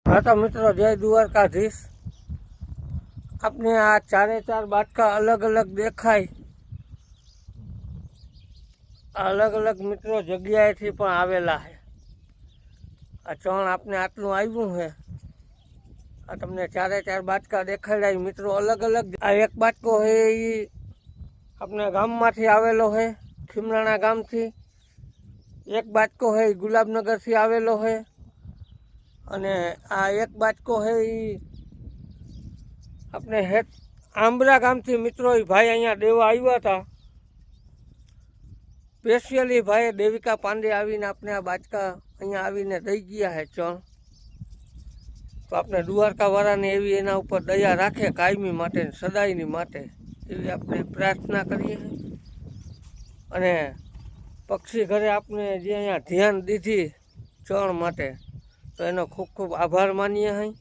हाँ तो मित्रों जय द्वारकाधीश। आपने आ चारे चार बाटका अलग अलग देखाय, अलग अलग मित्रों जग्याए थी पण आवेला है। आ चण आपने आटलू आव्यू है। आ तमने चारे चार बाटका देखाड्या मित्रों अलग अलग। आ एक बाटको है ई अपने गाम मांथी आवेलो है, खीमराणा गाम थी। एक बाटको है गुलाबनगर थी आवेलो है। अने आ एक बाटको है ई अपने हेत आंबरा गाम थी मित्रों भाई अहींया देवा आव्या था। स्पेशियली भाई देविका पांडे आवीने आपने आ बाटका अहींया आवीने दई गया है चण। तो आपने द्वारका वाळाने एवी एना उपर दया राखे कायमी माटे सदायनी माटे एवी आपणे प्रार्थना करीए। अने पक्षी घरे आपने जे अहींया ध्यान दीधी चण माटे तो एनो खूब खूब आभार मानीए हैं।